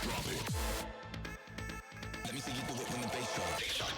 Drop it. Let me see you do it when the bass drops.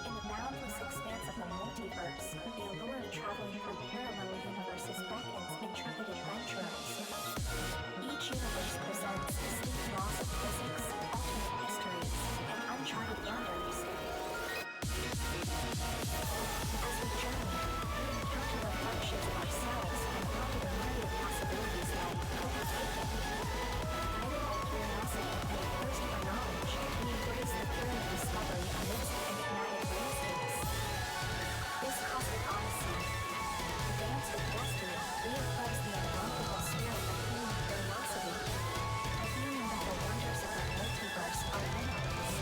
In the boundless expanse of the multiverse, the allure of traveling through parallel universes beckons intrepid adventurers. Each universe presents distinct laws of physics, alternate histories, and uncharted wonders. As we journey, we encounter reflections of ourselves and ponder the myriad possibilities life holds vacant. Guided by curiosity and a thirst for knowledge, we embrace the thrill of discovery amidst the enigmatic landscapes. This cosmic odyssey, the dance with destiny, reaffirms the unblockable spirit of human curiosity, a feeling that the wonders of the multiverse are limitless.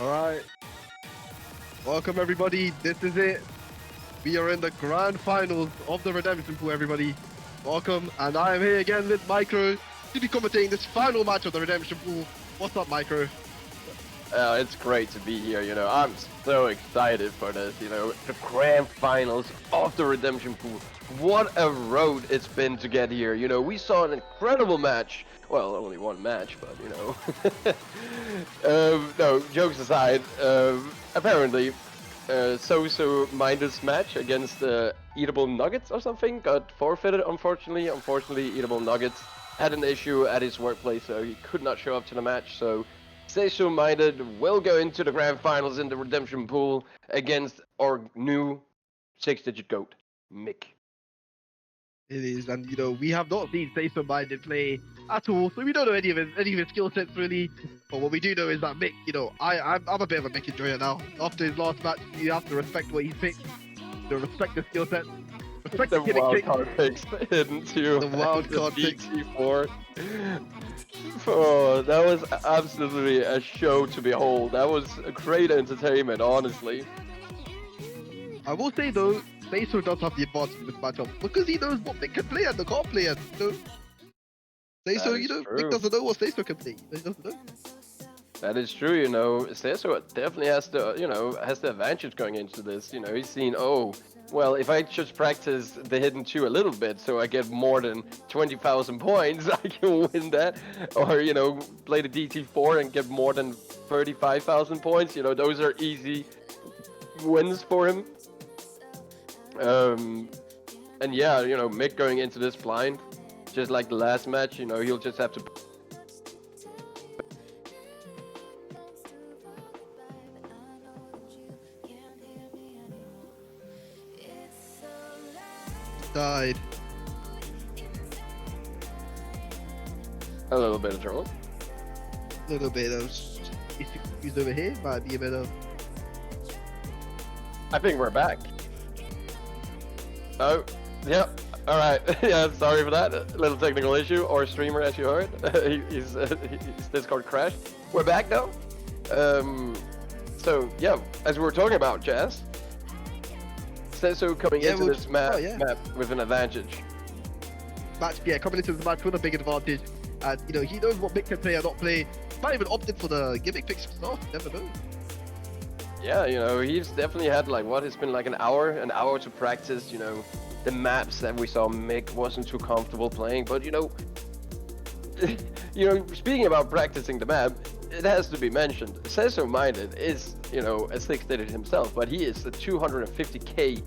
All right. Welcome, everybody. This is it. We are in the grand finals of the Redemption Pool, everybody. Welcome. And I am here again with Micro to be commentating this final match of the Redemption Pool. What's up, Micro? It's great to be here, I'm so excited for this, the grand finals of the Redemption Pool. What a road it's been to get here, we saw an incredible match. Well, only one match, but, no, jokes aside, apparently, SeisoMinded's match against Eatable Nuggets or something got forfeited, unfortunately. Unfortunately, Eatable Nuggets had an issue at his workplace, so he could not show up to the match, so SeisoMinded will go into the grand finals in the Redemption Pool against our new 6-digit GOAT, Mick. It is, and we have not seen SeisoMinded play at all. So we don't know any of his skill sets really. But what we do know is that Mick, you know, I'm a bit of a Mick enjoyer now. After his last match, you have to respect what he picked. You know, respect the skill set. Respect The hitting wild kicks. card picks hidden too. The wild card picks. DT4. Oh, that was absolutely a show to behold. That was a great entertainment, honestly. I will say though, Seiso does have the advantage in this matchup because he knows what Mick can play and the can't play. And you know, Seiso, That you is know, true. Mick doesn't know what Seiso can play. He doesn't know. That is true, you know. Seiso definitely has the, you know, has the advantage going into this. You know, he's seen, oh, well, if I just practice the hidden 2 a little bit, so I get more than 20,000 points, I can win that. Or, you know, play the DT4 and get more than 35,000 points. You know, those are easy wins for him. And yeah, you know, Mick going into this blind, just like the last match, you know, he'll just have to. Died. A little bit of trouble. A little bit of issues over here. Might be a bit of. I think we're back. Oh, yeah. All right. Yeah, sorry for that. A little technical issue. Or streamer, as you heard, his Discord crashed. We're back now. So yeah, as we were talking about, Jazz. Seiso coming into this map with an advantage. Coming into the match with a big advantage, and you know he knows what Mick can play or not play. Might even opted for the gimmick picks himself. You never know. Yeah, you know, he's definitely had like what, it's been like an hour to practice, you know, the maps that we saw Mick wasn't too comfortable playing, but you know, speaking about practicing the map, it has to be mentioned, SeisoMinded is, you know, as Slick stated himself, but he is a 250k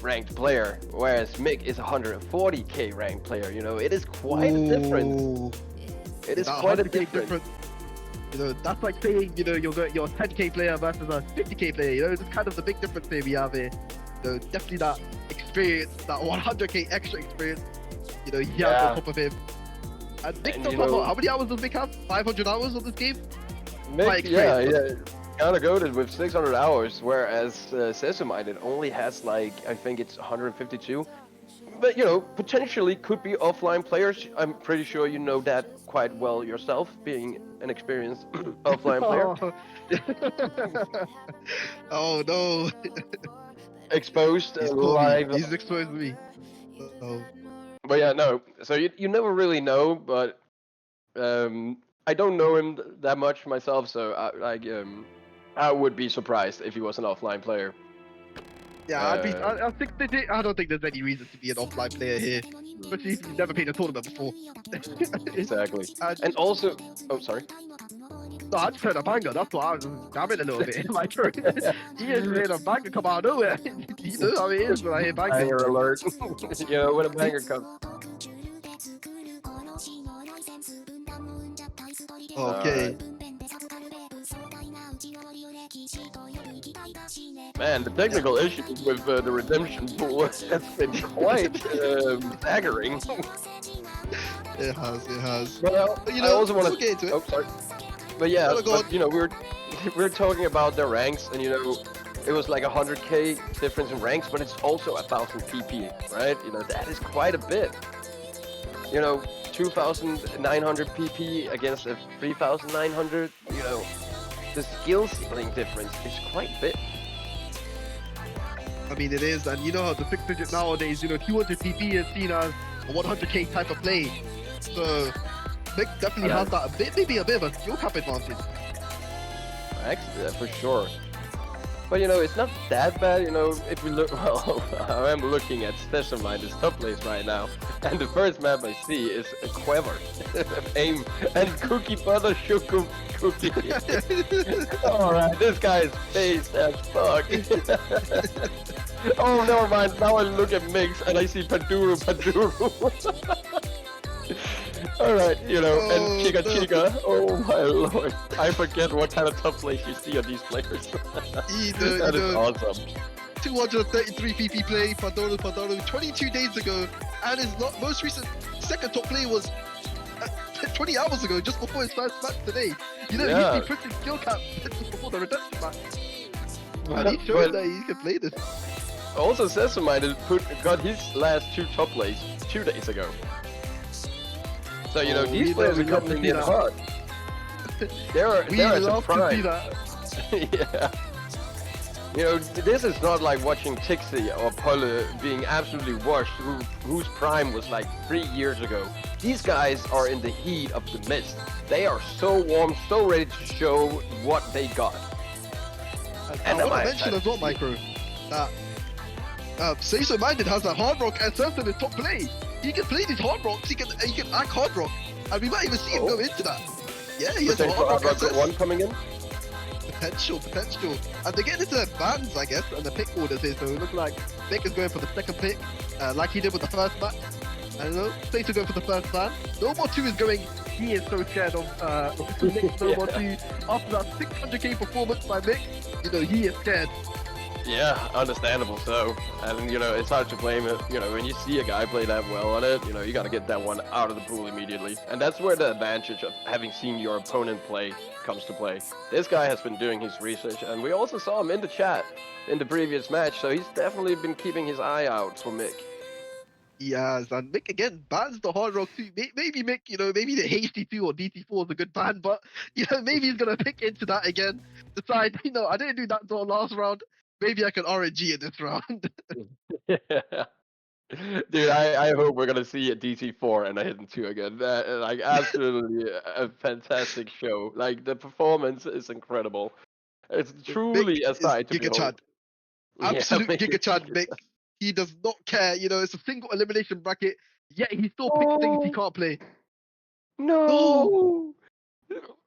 ranked player, whereas Mick is a 140k ranked player. You know, it is quite a difference. It is quite a difference. You know, that's like saying, you know, your 10k player versus a 50k player. You know, it's kind of the big difference here we have here. You know, definitely that experience, that 100k extra experience. You know, he has on top of him. And Mick does have, how many hours does Mick have? 500 hours on this game? Mick, yeah, kind of goated with 600 hours, whereas SeisoMinded only has like, I think it's 152. But you know, potentially could be offline players. I'm pretty sure you know that quite well yourself, being an experienced offline player. Oh no! Exposed He's live. He's exposed me. Oh. But yeah, no. So you never really know, but I don't know him that much myself, so I would be surprised if he was an offline player. Yeah, I don't think there's any reason to be an offline player here, especially if you've never played a tournament before. Exactly. And also, oh sorry. No, I just heard a banger. That's why I was dabbing a little bit in my throat. He just made a banger come out of nowhere. You know how it is when I hear bangers. Banger alert. You know when a banger comes. Okay. Man, the technical issues with the redemption pool has been quite staggering. It has. Well, But, you know, I also want we'll get into it. Oh, sorry. But yeah, Go on. but, you know, we're talking about the ranks, and you know, it was like 100k difference in ranks, but it's also 1,000 PP, right? You know, that is quite a bit. You know, 2,900 PP against a 3,900. You know, the skill ceiling difference is quite big. I mean, it is, and you know how the 600 nowadays, you know, 200 PP is seen as a 100k type of play. So, Mick definitely has that maybe a bit of a skill cap advantage. Actually, for sure. But you know, it's not that bad. You know, if we look, well, I am looking at SeisoMinded's top place right now, and the first map I see is a Quiver, aim, and Cookie Butter Sugar Cookie. Alright, this guy is phased as fuck. Oh, never mind. Now I look at Mix and I see Paduru. Alright, you know, and Chica. Oh my lord. I forget what kind of top place you see on these players. That is awesome. 233 PP play, Padoro, 22 days ago. and his most recent second top play was 20 hours ago, just before his first match today. You know, Yeah. he put his skill cap just before the redemption match. But- And he showed that he can play this. Also, SeisoMinded got his last 2 top plays 2 days ago. So you know Oh, these we players are love to coming see in that. hard. They're We at the love to see prime. that. Yeah. You know, this is not like watching Tixi or Polle being absolutely washed, whose prime was like 3 years ago. These guys are in the heat of the mist. They are so warm, so ready to show what they got. And I want to mention as well, Micro, that SeisoMinded has a hard rock SS in his top play. He can play these hard rocks, he can act hard rock, and we might even see him go into that. Yeah, he has a Potential hard rock Hard Rock SS. 1 coming in. Potential. And they're getting into their bans, I guess, and the pick orders here, so it looks like Mick is going for the second pick, like he did with the first match. I don't know, Seiso going for the first ban. No More 2 is going, he is so scared of Mick No More 2. After that 600k performance by Mick, you know, he is scared. Yeah, understandable so. And you know, it's hard to blame it. You know, when you see a guy play that well on it, you know, you gotta get that one out of the pool immediately. And that's where the advantage of having seen your opponent play comes to play. This guy has been doing his research, and we also saw him in the chat in the previous match, so he's definitely been keeping his eye out for Mick. Yes, and Mick again bans the hard rock 2. Maybe Mick, you know, maybe the HT2 or DT4 is a good ban, but you know, maybe he's gonna pick into that again. Decide, you know, I didn't do that until last round. Maybe I can RNG in this round. Dude, I hope we're gonna see a DT4 and a Hidden 2 again. Like absolutely a fantastic show. Like the performance is incredible. It's truly Mick a is sight to Giga behold. Chad. Absolute Yeah, Giga Chad Mick. He does not care. You know, it's a single elimination bracket. Yet he still picks things he can't play. No!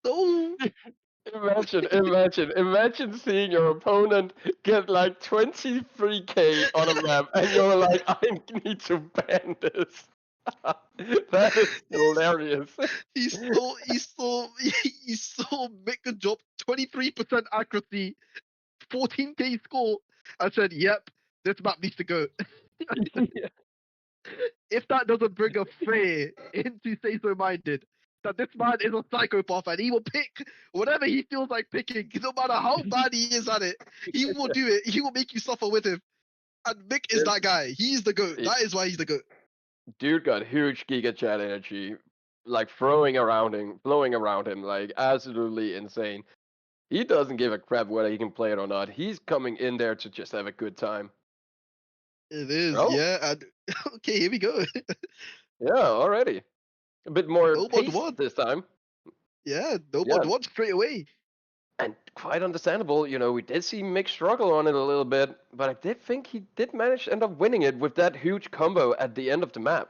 No. Imagine seeing your opponent get like 23k on a map and you're like, I need to ban this. That is hilarious. He saw Mick could drop 23% accuracy, 14k score, and said, "Yep, this map needs to go." If that doesn't bring a fear into SeisoMinded, that this man is a psychopath and he will pick whatever he feels like picking, no matter how bad he is at it, he will do it. He will make you suffer with him. And Mick is that guy. He's the GOAT. That is why he's the GOAT. Dude got huge Giga Chat energy, like flowing around him, like absolutely insane. He doesn't give a crap whether he can play it or not. He's coming in there to just have a good time. It is, Oh. yeah. And okay, here we go. Yeah, already. A bit more No pace one. this time. Yeah, no Yeah. one straight away. And quite understandable, you know, we did see Mick struggle on it a little bit, but I did think he did manage to end up winning it with that huge combo at the end of the map.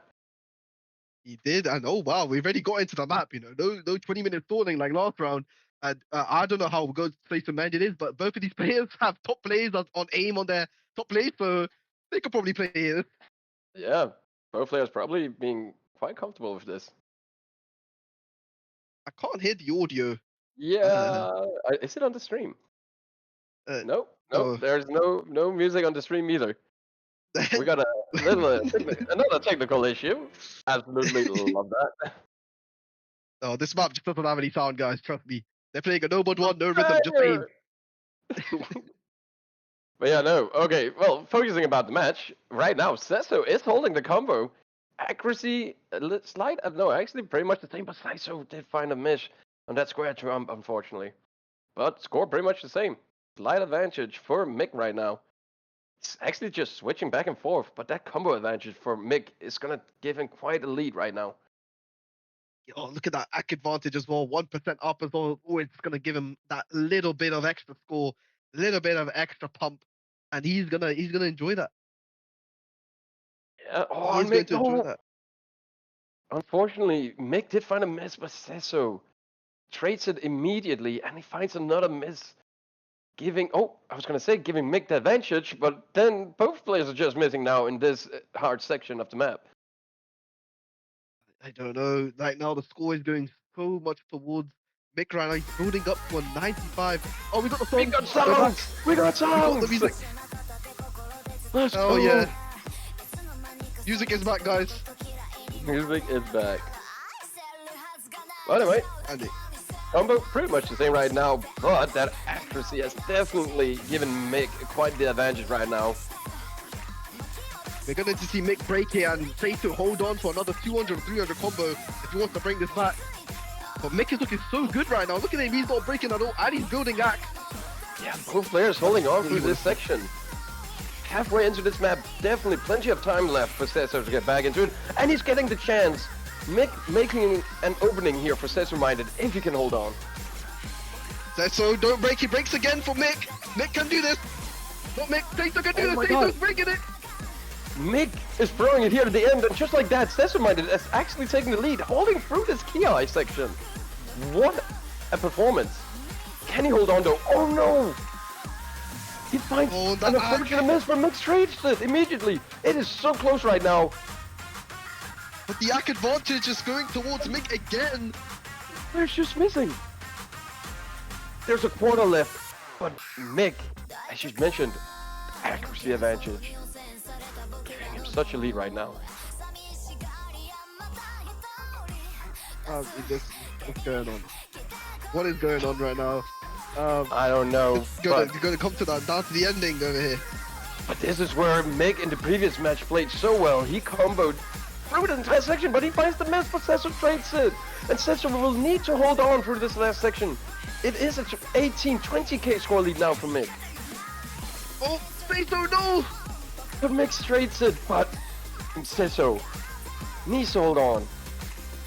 He did, and oh wow, we've already got into the map. You know, no 20-minute stalling like last round. And I don't know how good SeisoMinded is, but both of these players have top plays on aim on their top plays, so they could probably play here. Yeah, both players probably being quite comfortable with this. I can't hear the audio. Yeah, is it on the stream? No, oh. there's no music on the stream either. We got a little another technical issue. Absolutely love that. Oh, this map just doesn't have any sound, guys. Trust me. They're playing a no mod one, no rhythm, just aim. But yeah, no. Okay, well, focusing about the match right now, Seiso is holding the combo. Accuracy, slight. No, actually, pretty much the same. But Seiso did find a miss on that square jump, unfortunately. But score pretty much the same. Slight advantage for Mick right now. It's actually just switching back and forth, but that combo advantage for Mick is gonna give him quite a lead right now. Oh, look at that ACK advantage as well. 1% up as well. Oh, it's gonna give him that little bit of extra score, little bit of extra pump, and he's gonna enjoy that. Yeah. Oh, He's going to enjoy that. Unfortunately, Mick did find a miss, but Seiso trades it immediately, and he finds another miss. Giving Mick the advantage, but then both players are just missing now in this hard section of the map. I don't know. Right now, the score is going so much towards Mick right now. He's building up to a 95. Oh, we got the song. We got songs! We got songs! We got the music. Let's Oh, go. yeah. Music is back, guys. Music is back. But anyway, Andy. combo pretty much the same right now, but that accuracy has definitely given Mick quite the advantage right now. We're going to see Mick break here and Seiso hold on for another 200 or 300 combo if he wants to bring this back. But Mick is looking so good right now. Look at him, he's not breaking at all, and he's building axe. Yeah, both players holding on through this section. Halfway into this map, definitely plenty of time left for Seiso to get back into it, and he's getting the chance. Mick making an opening here for SeisoMinded if he can hold on. Seiso, don't break, he breaks again for Mick. Mick can do this. Not Mick, Seiso can do this, Seiso's breaking it. Mick is throwing it here at the end, and just like that, SeisoMinded is actually taking the lead, holding through this Ki section. What a performance. Can he hold on though? Oh no! He finds an unfortunate miss from Mick trades it immediately. It is so close right now. But the Ak advantage is going towards Mick again. There's just missing. There's a quarter left, but Mick, as you mentioned, accuracy advantage. Giving him such a lead right now. What's going on? What is going on right now? I don't know. You're gonna come to that, down to the ending over here. But this is where Mick in the previous match played so well. He comboed through the entire section, but he finds the miss, but Seiso trades it. And Seiso will need to hold on through this last section. It is an 18-20k score lead now for Mick. Oh, Seiso, no! But Mick trades it, but Seiso needs to hold on.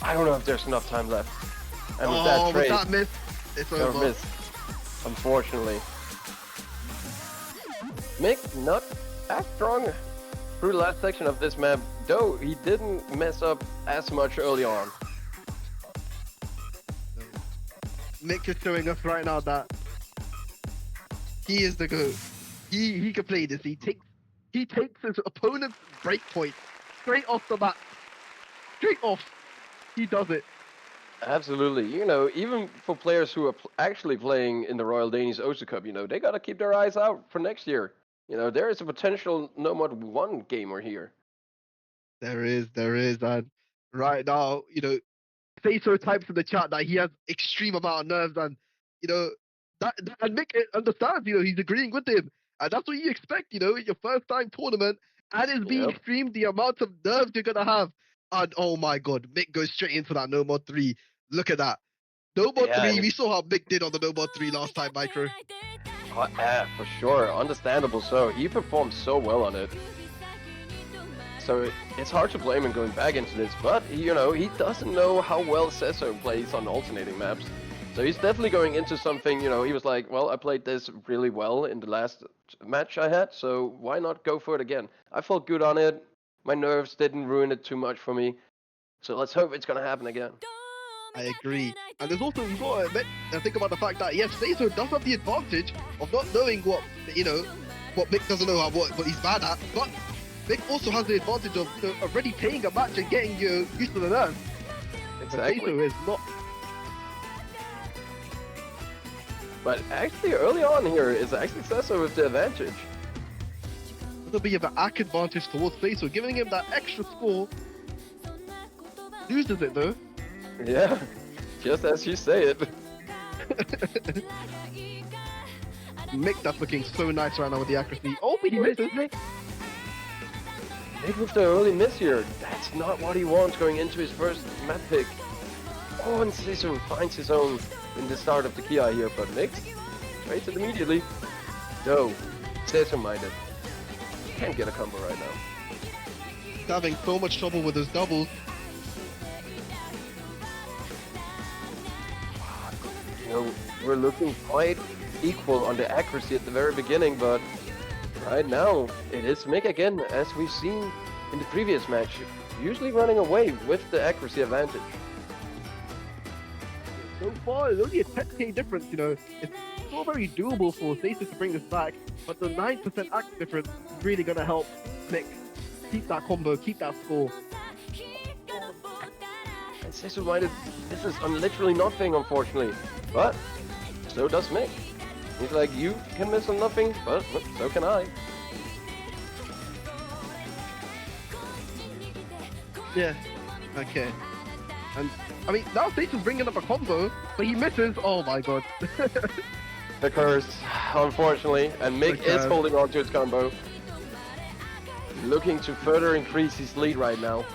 I don't know if there's enough time left. And with that trade, with that miss, it's over. Miss, unfortunately. Mick not as strong through the last section of this map, though he didn't mess up as much early on. Mick is showing us right now that he is the GOAT. He can play this. He takes his opponent's breakpoint straight off the bat. Straight off. He does it. Absolutely. You know, even for players who are actually playing in the Royal Danish Osu Cup, you know, they gotta keep their eyes out for next year. You know, there is a potential no more one gamer here. There is, and right now, you know, Seiso types in the chat that he has extreme amount of nerves, and you know and Mick understands. You know, he's agreeing with him, and that's what you expect. You know, your first time tournament, and it's being streamed. The amount of nerves you're gonna have, and oh my God, Mick goes straight into that no more 3. Look at that, no more 3. We saw how Mick did on the no more 3 last time, Micro. For sure, understandable. So he performed so well on it. So it's hard to blame him going back into this, but you know, he doesn't know how well Seiso plays on alternating maps. So he's definitely going into something, you know, he was like, well, I played this really well in the last match I had, so why not go for it again? I felt good on it. My nerves didn't ruin it too much for me. So let's hope it's going to happen again. I agree. And there's also, you've got to admit and think about the fact that, yes, Seiso does have the advantage of not knowing what, you know, what Mick doesn't know what he's bad at, but Mick also has the advantage of, you know, already playing a match and getting you used to the nerves. Exactly. Seiso is not. But actually, early on here, is actually Seiso with the advantage. A little bit of an Ak advantage towards Seiso, giving him that extra score. Loses it though. Yeah, just as you say it. Mick, that's looking so nice right now with the accuracy. Oh, but he misses. Mick with the early miss here. That's not what he wants going into his first map pick. Oh, and Seiso finds his own in the start of the Ki here, but Mick trades it immediately. No, SeisoMinded can't get a combo right now. He's having so much trouble with his doubles. You know, we're looking quite equal on the accuracy at the very beginning, but right now it is Mick again, as we've seen in the previous match, usually running away with the accuracy advantage. So far, it's only a 10k difference, you know. It's still very doable for Seiso to bring this back, but the 9% Ak difference is really going to help Mick keep that combo, keep that score. And SeisoMinded, this is literally nothing, unfortunately, but so does Mick. He's like, you can miss on nothing, but so can I. Yeah. Okay. And I mean, now Seiso's bringing up a combo, but he misses. Oh my god. The curse, unfortunately, and Mick is holding on to his combo. Looking to further increase his lead right now.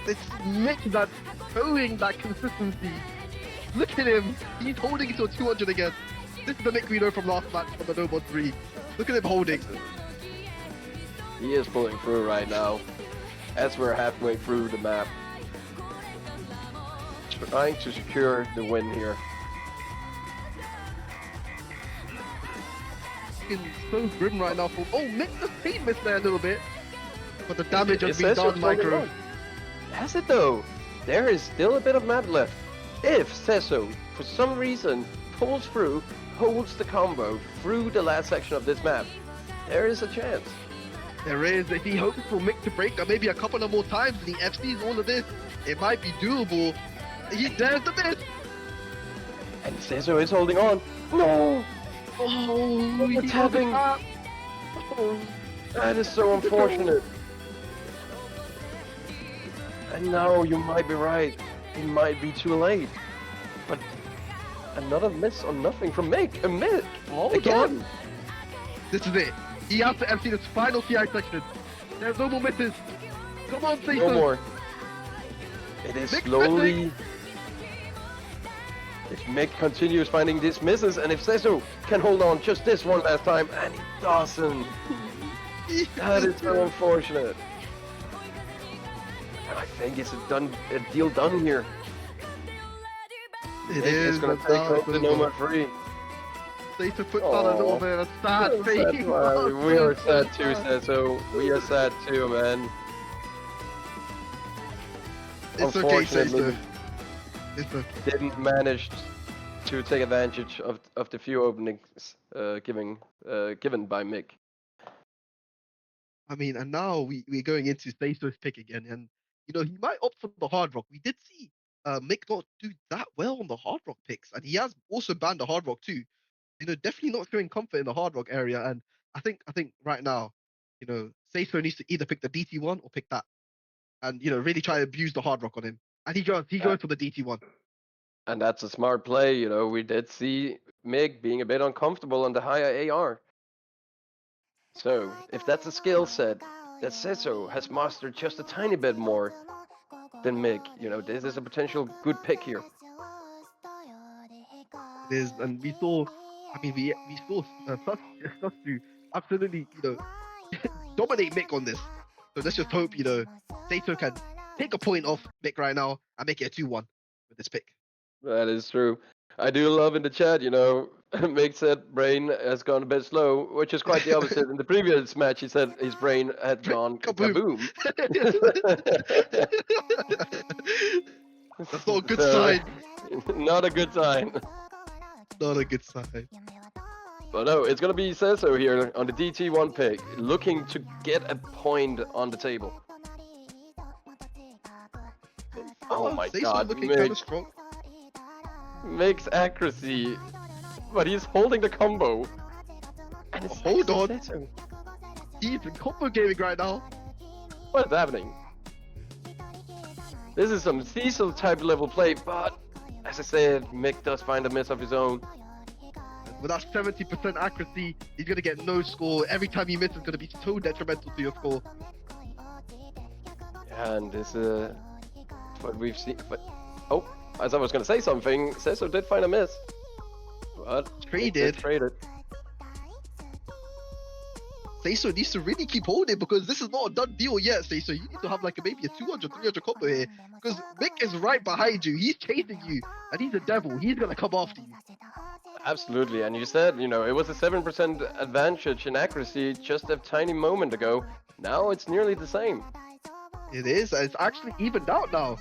It's Mick that's showing that consistency. Look at him. He's holding it to 200 again. This is the Mick we know from last match from the No Mod 3. Look at him holding. He is pulling through right now, as we're halfway through the map. Trying to secure the win here. It's so grim right now. Oh, Mick the speed missed there a little bit. But the damage has been done, Micro. Has it though? There is still a bit of map left. If Seiso, for some reason, pulls through, holds the combo through the last section of this map, there is a chance. There is. If he hopes for Mick to break maybe a couple of more times and he FCs all of this, it might be doable. He dares to miss. And Seiso is holding on. No! Oh, What's happening? Oh. That is so unfortunate. And now you might be right. It might be too late. But another miss on nothing from Mick. A miss. Again. This is it. He has to empty this final CI section. There's no more misses. Come on, Seiso. No more. It is Mick slowly. missing. If Mick continues finding these misses, and if Seiso can hold on just this one last time, and he doesn't. That is so unfortunate. And I think it's a deal done here. It Mick is. is going to take home the No Mod 3. Seiso puts on a little bit of sad face. We are sad too, Seiso. We are sad too, man. It's okay, Unfortunately, Seiso. It's okay. didn't manage to take advantage of the few openings given by Mick. I mean, and now we're going into Seiso's pick again, and you know he might opt for the hard rock. We did see Mick not do that well on the hard rock picks, and he has also banned the hard rock too. You know, definitely not showing comfort in the hard rock area, and I think right now, you know, Seiso needs to either pick the DT1 or pick that, and you know, really try to abuse the hard rock on him. And he goes for the DT1. And that's a smart play, you know. We did see Mick being a bit uncomfortable on the higher AR. So, if that's a skill set that Seiso has mastered just a tiny bit more than Mick, you know, this is a potential good pick here. It is, and we saw. I mean, we saw Sutsu absolutely, you know, dominate Mick on this. So let's just hope, you know, Seiso can take a point off Mick right now and make it a 2-1 with this pick. That is true. I do love in the chat, you know, Mick said brain has gone a bit slow, which is quite the opposite. In the previous match, he said his brain had gone kaboom. That's not a good sign. Not a good sign. Not a good sign. But no, it's going to be Seiso here on the DT1 pick, looking to get a point on the table. Oh my Seiso god, looking kind of Mick. strong. Mick's accuracy. But he's holding the combo. And it's Hold on. Seiso. He's in combo gaming right now. What is happening? This is some Cecil type level play, but as I said, Mick does find a miss of his own. With that 70% accuracy, he's going to get no score. Every time he misses, it's going to be so detrimental to your score. And this is what we've seen. But, oh, as I was going to say something, Seiso did find a miss. But Traded. Traded. Seiso needs to really keep holding because this is not a done deal yet, Seiso. You need to have like maybe a 200, 300 combo here because Mick is right behind you. He's chasing you and he's a devil. He's going to come after you. Absolutely, and you said, you know, it was a 7% advantage in accuracy just a tiny moment ago. Now it's nearly the same. It is, and it's actually evened out now.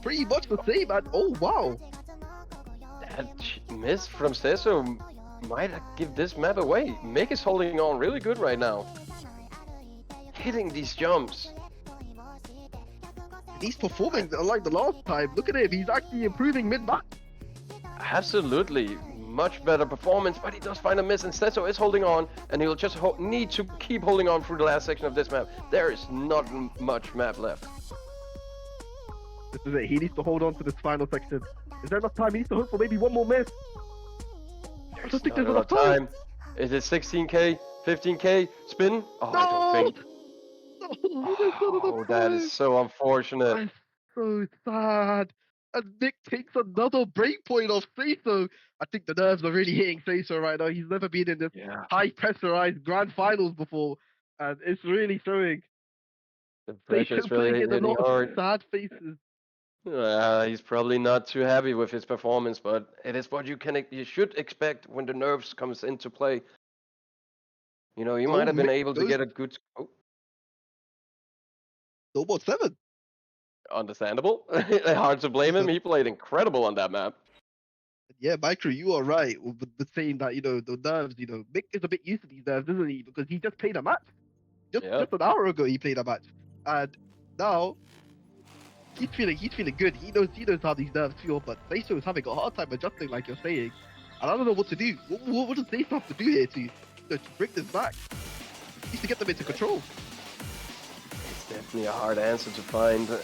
Pretty much the same, and oh wow. That miss from Seiso might give this map away. Mick is holding on really good right now. Hitting these jumps. He's performing unlike the last time. Look at him, he's actually improving mid-match. Absolutely. much better performance, but he does find a miss, and Seiso is holding on, and he'll just need to keep holding on through the last section of this map. There is not much map left. This is it. He needs to hold on to this final section. Is there enough time? He needs to hope for maybe one more miss. I don't think there's enough time. Is it 16k? 15k? Spin? Oh, No! I don't think. No, there's not enough Oh, that time. is so unfortunate. I'm so sad. And Nick takes another break point off Seiso. I think the nerves are really hitting Seiso right now. He's never been in this Yeah. high pressurized grand finals before. And it's really showing. The pressure is really putting in a hitting lot of hard. sad faces. He's probably not too happy with his performance, but it is what you should expect when the nerves comes into play. You know, you might have been able to get a good. Oh, No more 7. understandable. Hard to blame him. He played incredible on that map. Yeah, Micro, you are right with saying that, the nerves, Mick is a bit used to these nerves, isn't he? Because he just played a match. Just an hour ago he played a match. And now he's feeling good. He knows how these nerves feel, but Seiso is having a hard time adjusting, like you're saying. And I don't know what to do. What does Seiso have to do here to bring this back? He needs to get them into control. It's definitely a hard answer to find, and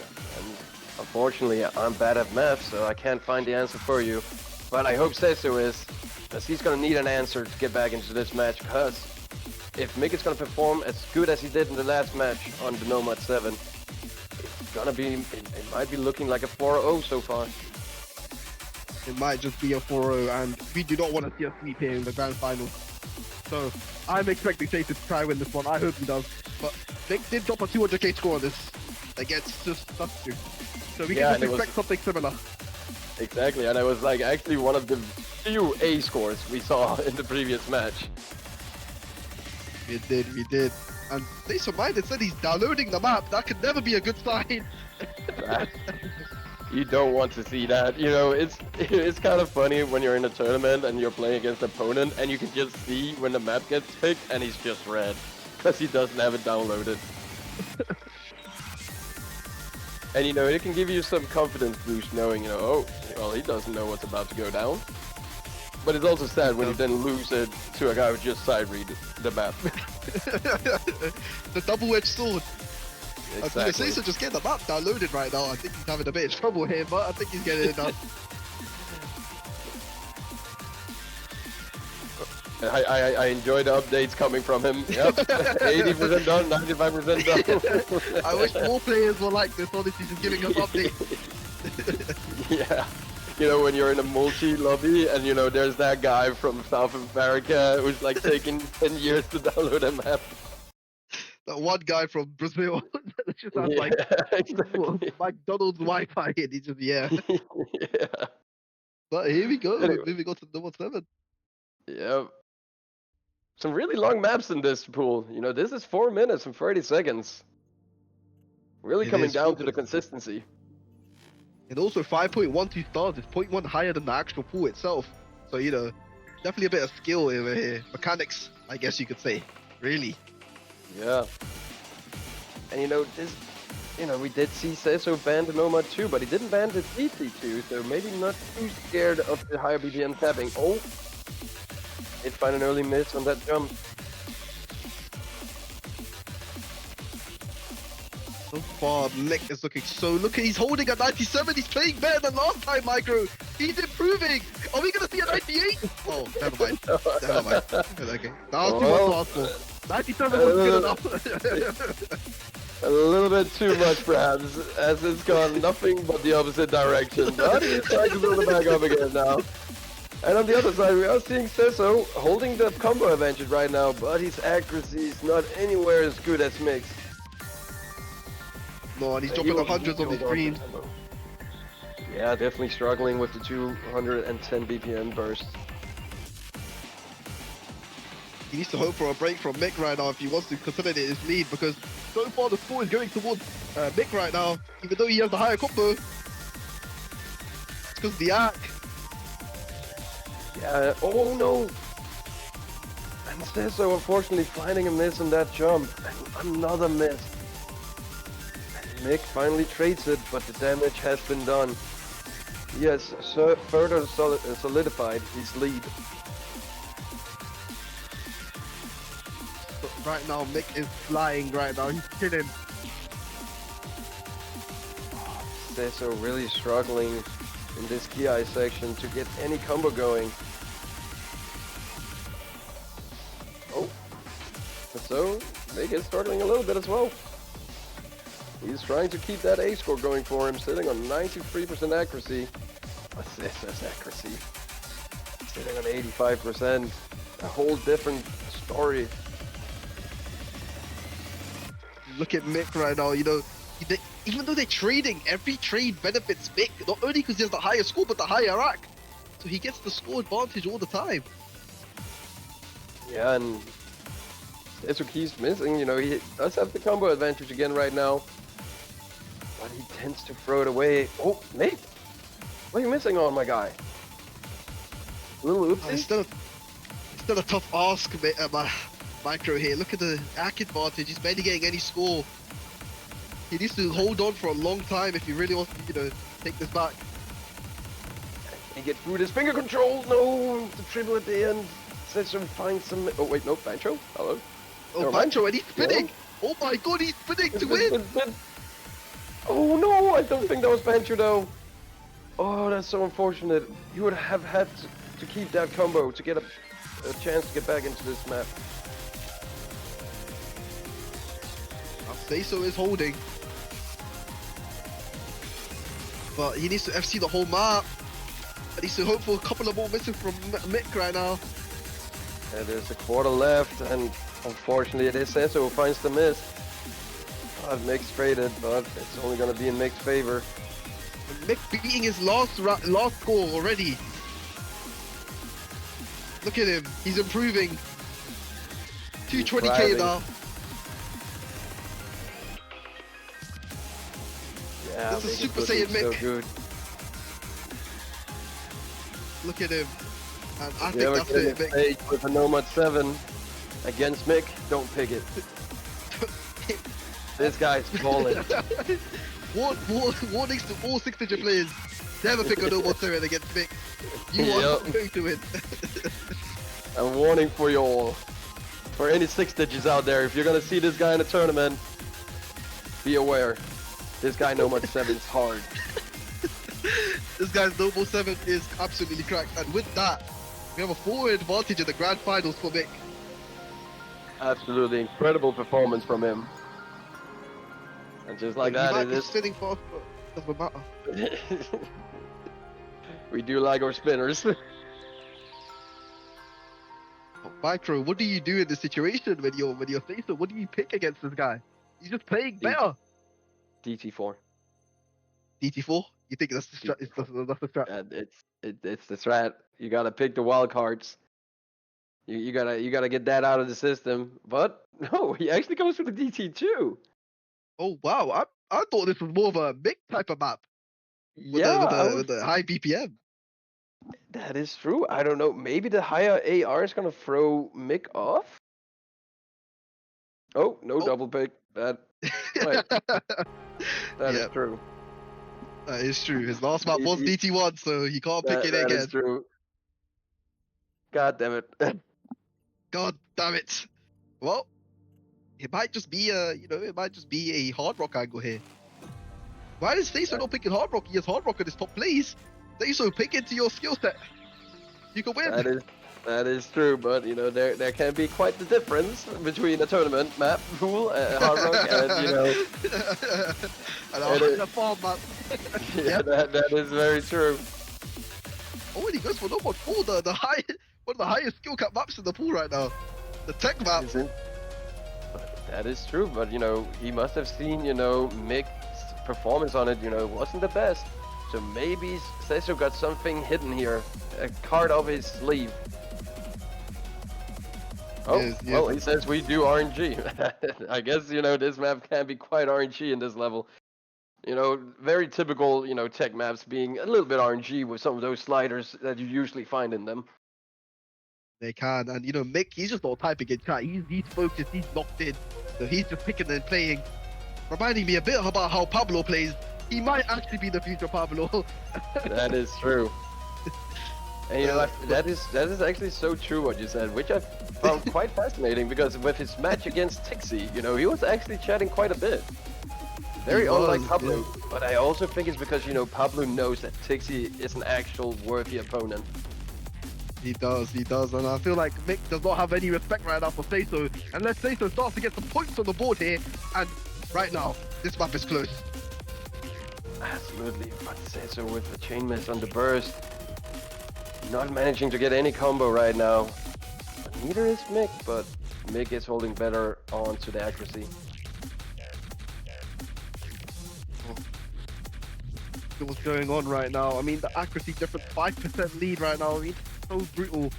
unfortunately I'm bad at math, so I can't find the answer for you. But I hope Seiso is, because he's gonna need an answer to get back into this match, because if Mick is gonna perform as good as he did in the last match on the Nomad 7, it might be looking like a 4-0 so far. It might just be a 4-0, and we do not want to see a sweep here in the grand final. So I'm expecting Seiso to try win this one. I hope he does. But Nick did drop a 200k score on this against Sustu. So we can just expect something similar. Exactly, and it was like actually one of the few A scores we saw in the previous match. We did. And SeisoMinded said he's downloading the map. That could never be a good sign. You don't want to see that. You know, it's kind of funny when you're in a tournament and you're playing against an opponent and you can just see when the map gets picked and he's just red because he doesn't have it downloaded. And you know, it can give you some confidence boost knowing, oh, well, he doesn't know what's about to go down. But it's also sad when you then lose it to a guy who just side read the map. The double-edged sword. Exactly. Seiso just get the map downloaded right now. I think he's having a bit of trouble here, but I think he's getting it done. I enjoy the updates coming from him. Yep, 80% done, 95% done. I wish more players were like this, honestly, just giving us updates. Yeah. You know, when you're in a multi-lobby and, there's that guy from South America who's like taking 10 years to download a map. That one guy from Brazil that just has exactly. McDonald's Wi-Fi and he just, Yeah. But here we go. Anyway. Moving on to number 7. Yeah. Some really long maps in this pool. This is 4 minutes and 30 seconds. Really coming down to the consistency. And also 5.12 stars is 0.1 higher than the actual pool itself. So, definitely a bit of skill over here. Mechanics, I guess you could say. Really. Yeah. And we did see Seiso ban the Nomad 2, but he didn't ban the TT2, so maybe not too scared of the higher BPM tapping. Oh! Did find an early miss on that jump. So far, Mick is looking so... Look, he's holding a 97. He's playing better than last time, Micro. He's improving. Are we going to see a 98? Oh, never mind. Never mind. Okay. That was too much to ask for. 97 was good enough. A little bit too much, perhaps, as it's gone nothing but the opposite direction. But he's trying to build it back up again now. And on the other side, we are seeing Seiso holding the combo advantage right now, but his accuracy is not anywhere as good as Mick's. No, and he's dropping the hundreds on the screen. Yeah, definitely struggling with the 210 BPM burst. He needs to hope for a break from Mick right now if he wants to consolidate his lead, because so far the score is going towards Mick right now, even though he has the higher combo. It's because of the arc. Yeah, oh no! And Seiso unfortunately finding a miss on that jump. And another miss. And Mick finally trades it, but the damage has been done. He has further solidified his lead. But right now, Mick is flying right now. He's killing. Seiso really struggling in this Ki section to get any combo going. Oh, so Mick is struggling a little bit as well. He's trying to keep that A score going for him, sitting on 93% accuracy. Seiso's accuracy sitting on 85%. A whole different story. Look at Mick right now. You know, even though they're trading, every trade benefits Mick. Not only because he has the higher score, but the higher rack. So he gets the score advantage all the time. Yeah, and Seiso keeps missing. You know, he does have the combo advantage again right now. But he tends to throw it away. Oh, Mick! What are you missing on, my guy? A little oopsie? It's still a tough ask, Micro here. Look at the rack advantage. He's barely getting any score. He needs to hold on for a long time if he really wants to, you know, take this back. He get through this finger control. No, the triple at the end. Seiso finds some. Oh wait, no, Bancho. Hello. Oh, Bancho, and he's spinning. Oh my God, he's spinning to win. Oh no, I don't think that was Bancho though. Oh, that's so unfortunate. You would have had to keep that combo to get a chance to get back into this map. Seiso is holding. But he needs to FC the whole map. He needs to hope for a couple of more misses from Mick right now. And there's a quarter left, and unfortunately it is Seiso who finds the miss. Mick's traded, but it's only going to be in Mick's favor. Mick beating his last score already. Look at him, he's improving. 220k now. Yeah, this is Super Saiyan Mick. So good. Look at him. And I think that's it, Mick. With a Nomad 7 against Mick, don't pick it. This guy's balling. Warnings to all 6-digit players. Never pick a Nomad 7 against Mick. You are not going to win. A warning for you all. For any 6 digits out there, if you're gonna see this guy in a tournament, be aware. This guy Nomad 7 is hard. This guy's Nomad 7 is absolutely cracked. And with that, we have a 4 advantage in the grand finals for Mick. Absolutely incredible performance from him. And just like that, it is. Spinning fast, but doesn't matter. We do like our spinners. Micro, what do you do in this situation when you're Seiso? What do you pick against this guy? He's just playing better. DT4. DT4? You think that's the strat? That's the strat? It's the strat. You gotta pick the wild cards. You gotta get that out of the system. But no, he actually goes for the DT2. Oh wow, I thought this was more of a Mick type of map. With the high BPM. That is true. I don't know. Maybe the higher AR is gonna throw Mick off. Oh, no double pick. That is true. That is true. His last map was DT1, so he can't pick it again. That is true. God damn it. God damn it. Well, it might just be a Hard Rock angle here. Why is Seiso not picking Hard Rock? He has Hard Rock in his top plays. Seiso, pick into your skill set. You can win. That is true, but you know there can be quite the difference between a tournament map pool, Hard Rock, and you know, and a farm map. Yeah, that is very true. Oh, and he goes for Nomad 4, one of the highest skill cap maps in the pool right now. The tech map. That is true, but you know he must have seen Mick's performance on it. Wasn't the best. So maybe Seiso got something hidden here, a card up his sleeve. Oh, yes. Well, he says we do RNG. I guess, this map can be quite RNG in this level. Very typical, tech maps being a little bit RNG with some of those sliders that you usually find in them. They can, and Mick, he's just not typing in chat. He's focused, he's locked in. So he's just picking and playing. Reminding me a bit about how Pablo plays. he might actually be the future Pablo. That is true. And you know, that is actually so true what you said, which I found quite fascinating because with his match against Tixi, you know, he was actually chatting quite a bit. Very unlike Pablo, yeah. But I also think it's because, you know, Pablo knows that Tixi is an actual worthy opponent. He does, and I feel like Mick does not have any respect right now for Seiso, unless Seiso starts to get some points on the board here, and right now, this map is close. Absolutely, but Seiso with the chain miss on the burst, not managing to get any combo right now. Neither is Mick, but Mick is holding better on to the accuracy. What's going on right now? I mean, the accuracy difference, 5% lead right now. I mean, so brutal.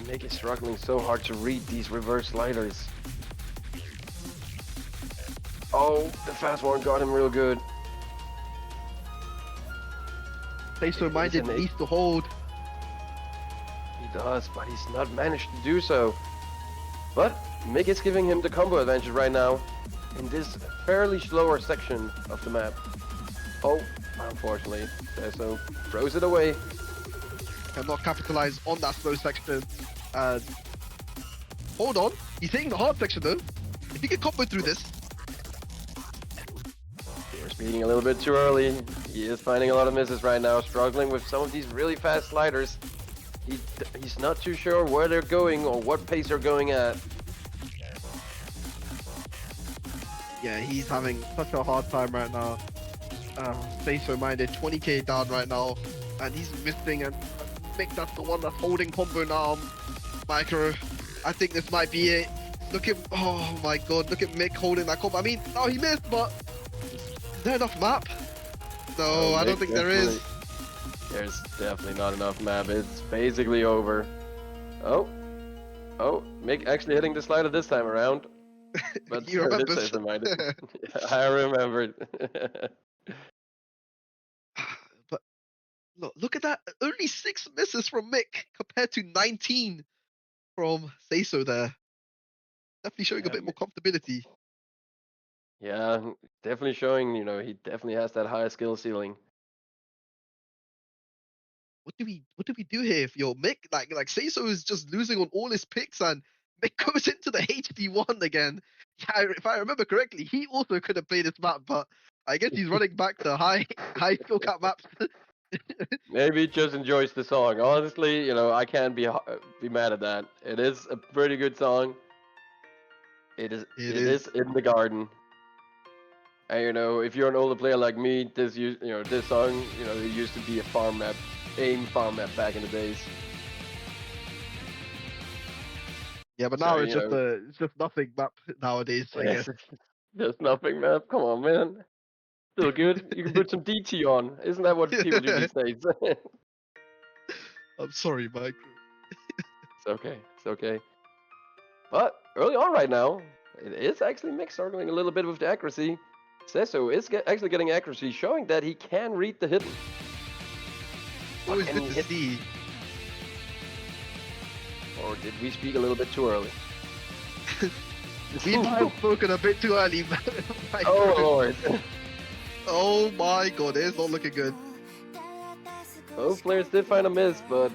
Mick is struggling so hard to read these reverse sliders. Oh, the fast one got him real good. SeisoMinded needs to hold. He does, but he's not managed to do so. But Mick is giving him the combo advantage right now in this fairly slower section of the map. Oh, unfortunately, Seiso throws it away. Cannot capitalize on that slow section. And hold on, he's hitting the hard section though. If he can combo through this. We're speeding a little bit too early. He is finding a lot of misses right now, struggling with some of these really fast sliders. He's not too sure where they're going or what pace they're going at. Yeah, he's having such a hard time right now. SeisoMinded, 20k down right now, and he's missing, and Mick, that's the one that's holding combo now. Micro, I think this might be it. Look at, oh my god, look at Mick holding that combo. I mean, no, he missed, but is there enough map? No, I don't think there is. There's definitely not enough map. It's basically over. Oh, Mick actually hitting the slider this time around. But you remember? Yeah, I remembered. But look at that. Only 6 misses from Mick compared to 19 from Seiso there. Definitely showing a bit more comfortability. Yeah, definitely showing, you know, he definitely has that high skill ceiling. What do we do here if you're Mick? Like Seiso is just losing on all his picks, and Mick goes into the HD1 again. Yeah, if I remember correctly, he also could have played this map, but I guess he's running back to high skill cap maps. Maybe he just enjoys the song. Honestly, you know, I can't be mad at that. It is a pretty good song. It is in the garden. And you know, if you're an older player like me, this song, you know, it used to be a farm map, AIM farm map back in the days. Yeah, but now it's just nothing map nowadays, I guess. Just nothing map. Come on, man. Still good. You can put some DT on. Isn't that what people do these days? I'm sorry, Mike. It's okay. It's okay. But early on right now, it is actually Mick struggling a little bit with the accuracy. Seiso is actually getting accuracy, showing that he can read the hidden. Always good to see. Or did we speak a little bit too early? We might have spoken a bit too early. Oh Lord. Oh my god, it's not looking good. Both players did find a miss, but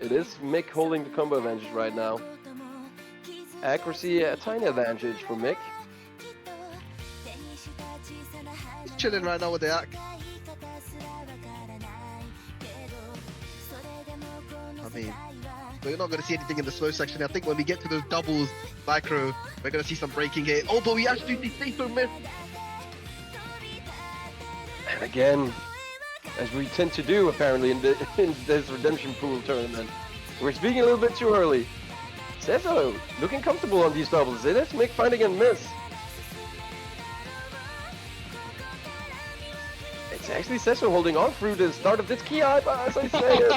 it is Mick holding the combo advantage right now. Accuracy, a tiny advantage for Mick. He's chilling right now with the act. I mean, we're not going to see anything in the slow section. I think when we get to those doubles, micro, we're going to see some breaking here. Oh, but we actually see Seiso miss. And again, as we tend to do apparently in this redemption pool tournament, we're speaking a little bit too early. Seiso looking comfortable on these doubles. It is Mick finding a miss. It's actually Seiso holding on through the start of this key hype, as I say it.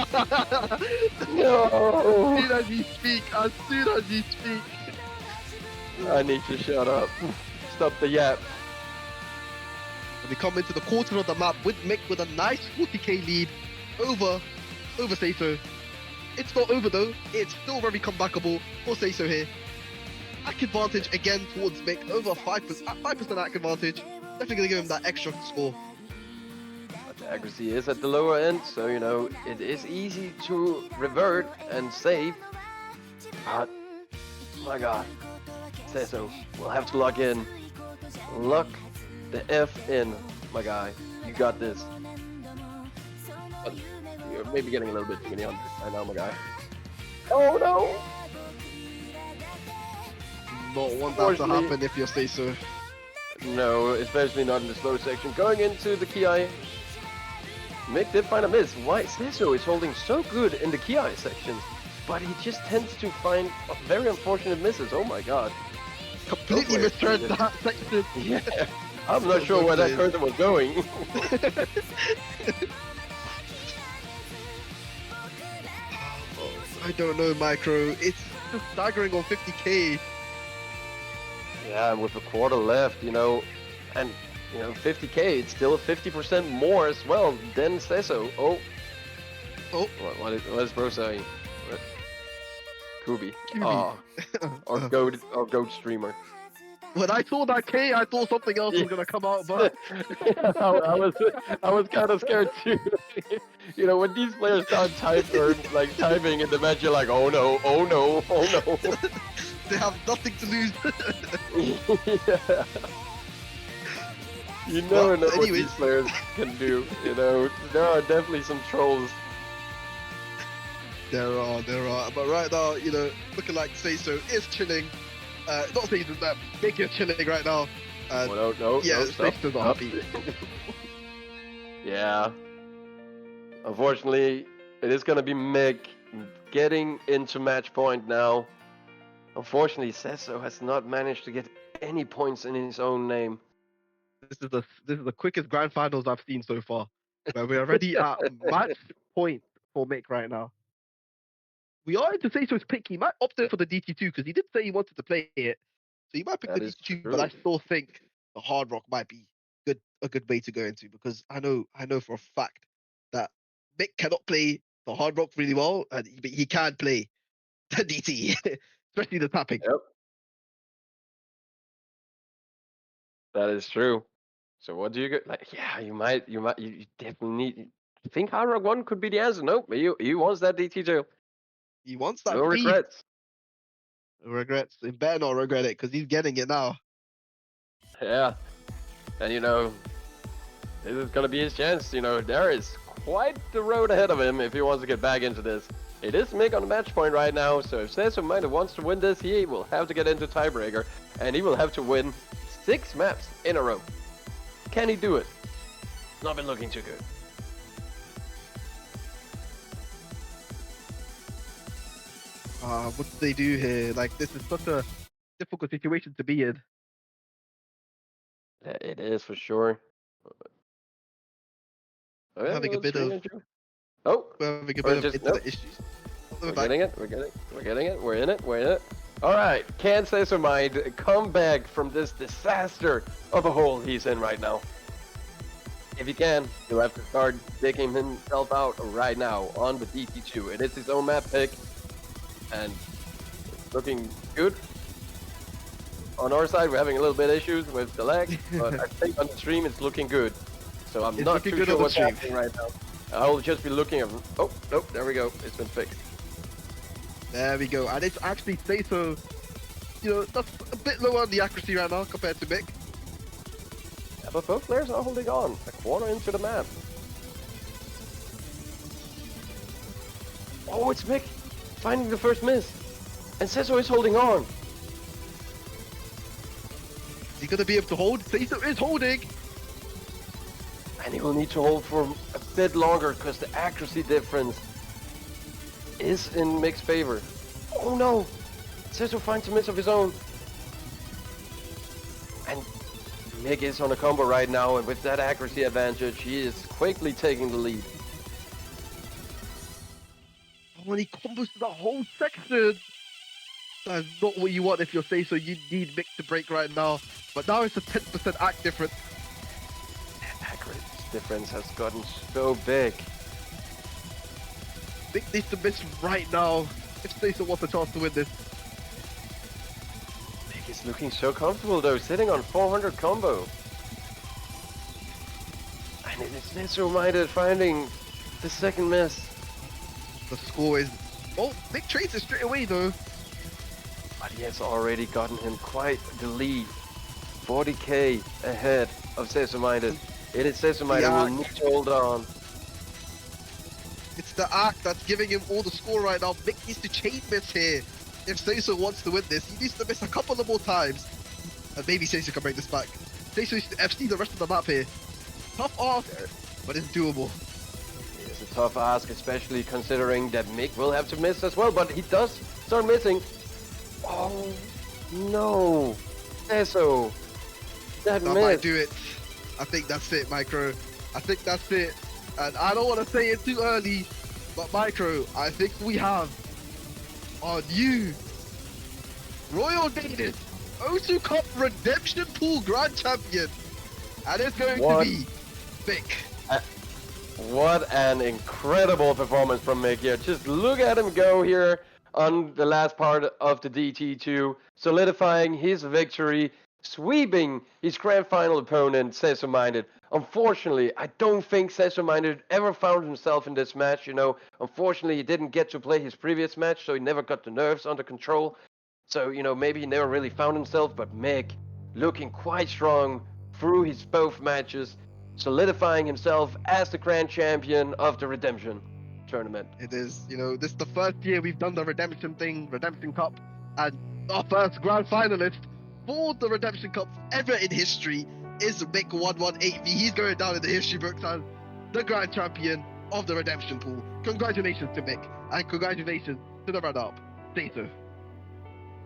No. As soon as you speak, I need to shut up. Stop the yap. And we come into the quarter of the map with Mick with a nice 40k lead over Seiso. It's not over though, it's still very comebackable for Seiso here. Ack advantage again towards Mick, over 5% ack advantage. Definitely gonna give him that extra score. But the accuracy is at the lower end, so you know it is easy to revert and save. But my God, Seiso will have to lock in. Lock the F in, my guy. You got this. But you're maybe getting a little bit too many on right now, my guy. Oh no! Not want that to Unfortunately- happen if you say so. No, especially not in the slow section. Going into the Ki, Mick did find a miss. Why? Seiso is holding so good in the Ki sections, but he just tends to find very unfortunate misses. Oh my God. Completely Don't play misread it. that section. Yeah. I'm not sure where that cursor was going. I don't know, Micro. It's just staggering on 50k. Yeah, and with a quarter left, you know, and you know, 50k, it's still 50% more as well than Seiso. Oh, Oh. what is bro saying? What? Kubi. Kubi. Oh, or goat streamer. When I saw that K, I thought something else was gonna come out, but I was kind of scared too. You know, when these players start typing in the match, you're like, oh no, oh no, oh no. they have nothing to lose. Yeah. You never Well, know what anyways. these players can do. You know, there are definitely some trolls. There are. But right now, you know, looking like Seiso is chilling. Not Seiso, that Mick is chilling right now. Oh, no, yeah, no, stop, Seiso's stop. happy. Yeah. Unfortunately, it is going to be Mick getting into match point now. Unfortunately, Seiso has not managed to get any points in his own name. This is the quickest grand finals I've seen so far. Where we're already at match point for Mick right now. We are into Seiso's pick. He might opt in for the DT2 because he did say he wanted to play it. So he might pick That the is DT2, true. but I still think the Hard Rock might be a good way to go into because I know for a fact that Mick cannot play the Hard Rock really well, and he can play the DT, especially the tapping. Yep. That is true. So what do you get? Like, yeah, you definitely need. I think Hard Rock 1 could be the answer. Nope, he wants that DT2. He wants that No speed. regrets. No regrets. He better not regret it because he's getting it now. Yeah. And you know, this is gonna be his chance. You know, there is quite the road ahead of him if he wants to get back into this. It is Mick on the match point right now, so if SeisoMinded wants to win this, he will have to get into tiebreaker, and he will have to win 6 maps in a row. Can he do it? Not been looking too good. What do they do here? Like, this is such a difficult situation to be in. Yeah, it is for sure. Oh, yeah, Having a let's bit of- screen it. Oh, We're having a Or bit of just- internet nope. issues. we're getting it. We're getting it. We're in it. All right, can SeisoMinded come back from this disaster of a hole he's in right now? If he can, he'll have to start digging himself out right now on the DT2. It is his own map pick, and it's looking good. On our side, we're having a little bit of issues with the lag, but I think on the stream it's looking good. So I'm It's not looking too good sure on the what's stream. happening right now. I'll just be looking at. Oh, nope, there we go. It's been fixed. There we go. And it's actually Seiso, you know, that's a bit lower on the accuracy right now compared to Mick. Yeah, but both players are holding on. A quarter into the map. Oh, it's Mick finding the first miss. And Seiso is holding on. Is he going to be able to hold? Seiso is holding. And he will need to hold for a bit longer because the accuracy difference is in Mick's favor. Oh no! Seiso finds a miss of his own. And Mick is on a combo right now, and with that accuracy advantage, he is quickly taking the lead. When he combos to the whole section. That's not what you want if you're Seiso. You need Mick to break right now. But now it's a 10% act difference. That accuracy difference has gotten so big. Mick needs to miss right now if Seiso wants a chance to win this. Mick is looking so comfortable though, sitting on 400 combo. And it's SeisoMinded finding the second miss. The score is... Oh, Mick trades it straight away though. But he has already gotten him quite the lead. 40k ahead of SeisoMinded. It is SeisoMinded will need to hold on. It's the arc that's giving him all the score right now. Mick needs to chain miss here. If Seiso wants to win this, he needs to miss a couple of more times. And maybe Seiso can bring this back. Seiso needs to FC the rest of the map here. Tough ask, but it's doable. It's a tough ask, especially considering that Mick will have to miss as well, but he does start missing. Oh, no. Seiso. That That miss. might do it. I think that's it, Micro. I think that's it. And I don't want to say it too early, but Micro, I think we have our new Royal Danish O2 Cup Redemption Pool Grand Champion. And it's going to be Mick. What an incredible performance from Mick here. Just look at him go here on the last part of the DT2, solidifying his victory, sweeping his grand final opponent, SeisoMinded. Unfortunately, I don't think SeisoMinded ever found himself in this match, you know. Unfortunately, he didn't get to play his previous match, so he never got the nerves under control. So, you know, maybe he never really found himself, but Mick, looking quite strong through his both matches, solidifying himself as the grand champion of the Redemption tournament. It is, you know, this is the first year we've done the Redemption thing, Redemption Cup, and our first grand finalist for the Redemption Cup ever in history is mikk118v. He's going down in the history books as the grand champion of the Redemption Pool. Congratulations to Mick, and congratulations to the runner-up, Seiso.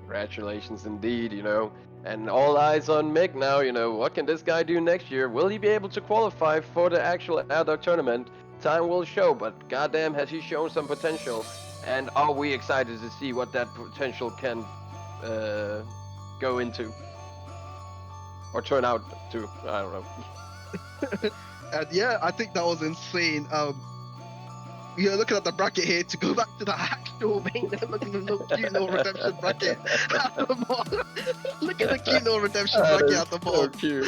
Congratulations indeed, you know. And all eyes on Mick now, you know. What can this guy do next year? Will he be able to qualify for the actual RDOC tournament? Time will show, but goddamn has he shown some potential. And are we excited to see what that potential can go into? Or turn out to, I don't know. And yeah, I think that was insane. We are looking at the bracket here to go back to the actual main. Look at the little cute little redemption bracket at the bottom. Look at the cute little redemption bracket at the bottom. So cute.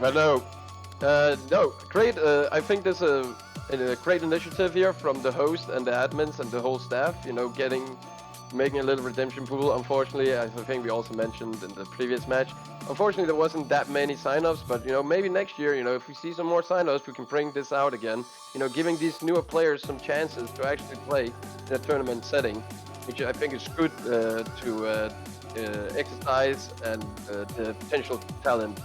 But no, great. I think there's a great initiative here from the host and the admins and the whole staff. You know, making a little redemption pool. Unfortunately, as I think we also mentioned in the previous match, unfortunately there wasn't that many sign-ups, but you know, maybe next year, you know, if we see some more sign-ups, we can bring this out again. You know, giving these newer players some chances to actually play in a tournament setting, which I think is good to exercise and the potential talent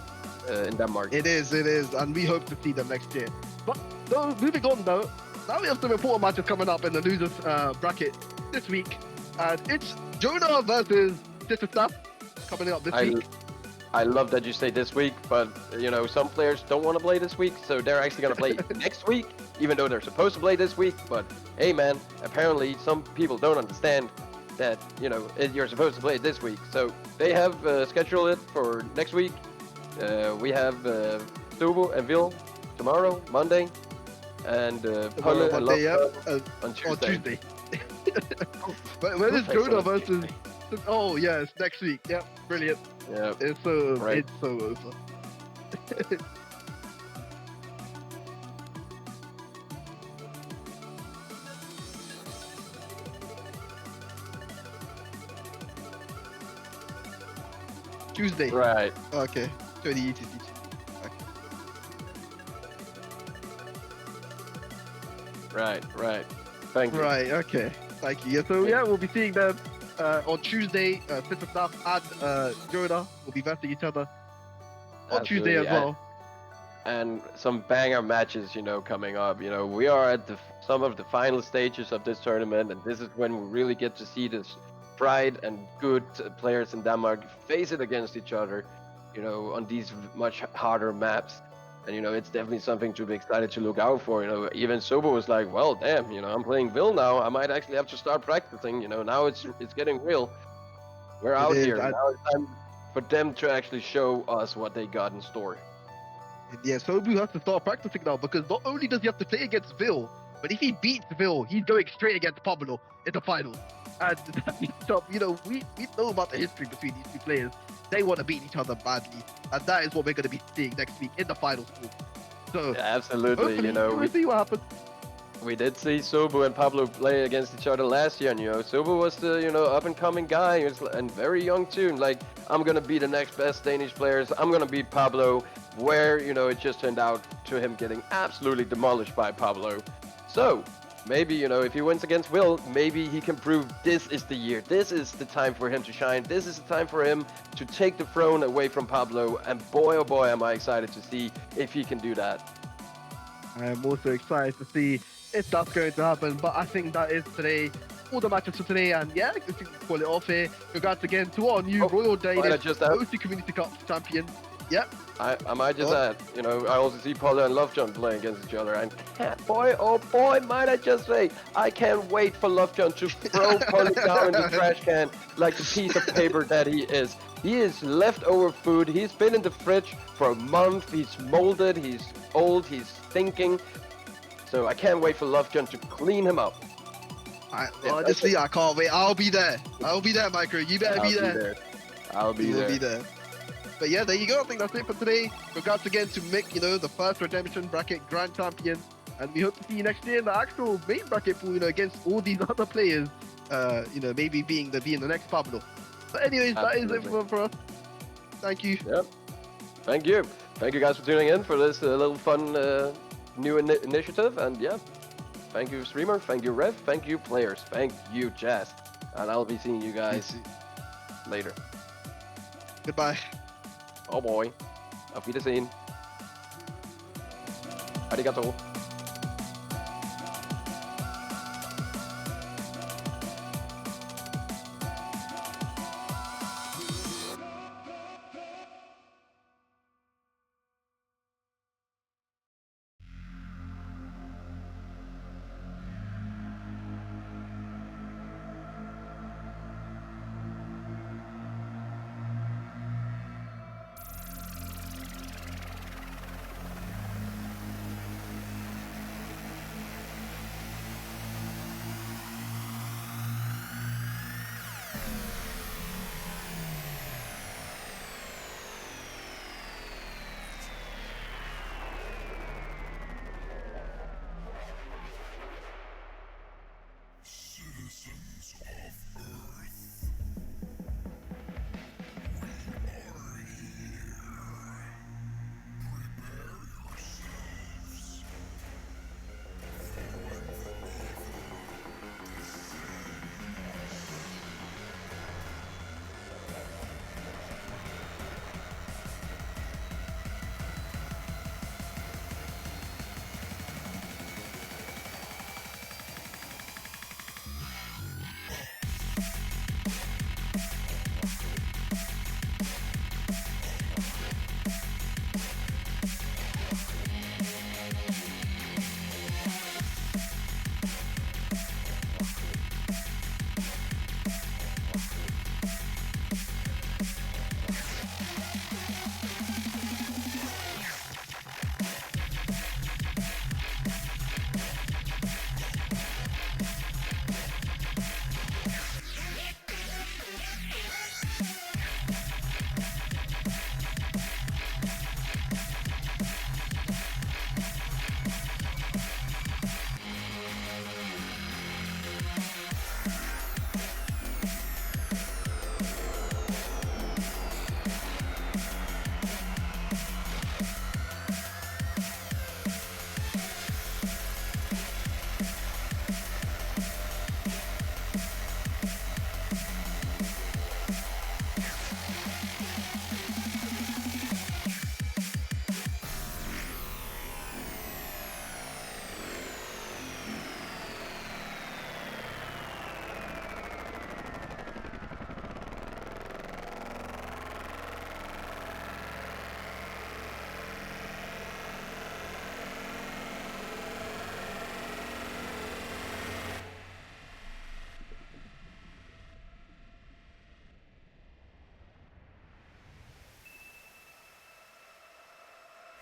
in Denmark. It is, and we hope to see them next year. But though, moving on though, now we have some important matches coming up in the losers bracket this week. And it's Jonah versus SeisoMinded coming up this week. I love that you say this week, but you know, some players don't want to play this week, so they're actually going to play next week, even though they're supposed to play this week. But hey man, apparently some people don't understand that, you know, you're supposed to play this week. So they have scheduled it for next week. We have Stubo and Vil tomorrow, Monday, and Palle and Lotta on Tuesday. But when is Jonah versus? Oh yeah, it's next week. Yep, brilliant. Yeah, it's so right. It's so over. Tuesday. Right. Okay. 20 ETC. Right. Thank you. Right. Okay. Thank you. Yeah. So yeah, we'll be seeing them on Tuesday. SeisoMinded and Jonah will be versing each other on Tuesday as well. And some banger matches, you know, coming up. You know, we are at some of the final stages of this tournament, and this is when we really get to see this tried and good players in Denmark face it against each other, you know, on these much harder maps. And, you know, it's definitely something to be excited to look out for. You know, even Sobo was like, well, damn, you know, I'm playing Vil now. I might actually have to start practicing. You know, now it's getting real. We're out here. Now it's time for them to actually show us what they got in store. Yeah, Sobu has to start practicing now, because not only does he have to play against Vil, but if he beats Vil, he's going straight against Pablo in the finals. And that means, you know, we know about the history between these two players. they want to beat each other badly, and that is what we're going to be seeing next week in the finals. So Yeah, absolutely. hopefully, You know, we'll see what happens. we did see Sobu and Pablo play against each other last year, and Sobu was the up and coming guy, and very young too. And like, I'm gonna be the next best Danish players. I'm gonna beat Pablo. Where it just turned out to him getting absolutely demolished by Pablo. So maybe if he wins against Will, maybe he can prove this is the year. This is the time for him to shine. This is the time for him to take the throne away from Pablo. And boy, oh boy, am I excited to see if he can do that. I am also excited to see if that's going to happen, but I think that is today. All the matches for today, and yeah, I think we can call it off here. Congrats again to our new Royal Danish OC Community Cup champion. Yep. I might just add, I also see Paula and Lovejohn playing against each other, and boy, oh boy, might I just say, I can't wait for Lovejohn to throw Paula down in the trash can like the piece of paper that he is. He is leftover food. He's been in the fridge for a month. He's molded. He's old. He's stinking. So I can't wait for Lovejohn to clean him up. Honestly, I can't wait. I'll be there. I'll be there, Micro. You better be there. I'll be there. Be there. But yeah, there you go. I think that's it for today. Congrats again to Mick, the first Redemption bracket grand champion. And we hope to see you next year in the actual main bracket pool, against all these other players. Maybe being the next Pablo. But anyways, Absolutely. That is it for us. Thank you. Yep. Thank you. Thank you guys for tuning in for this little fun new initiative. And yeah, thank you, streamer. Thank you, Rev. Thank you, players. Thank you, Jazz. And I'll be seeing you guys later. Goodbye. Oh boy. Auf Wiedersehen. Arigato.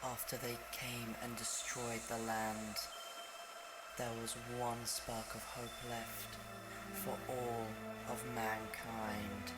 After they came and destroyed the land, there was one spark of hope left for all of mankind.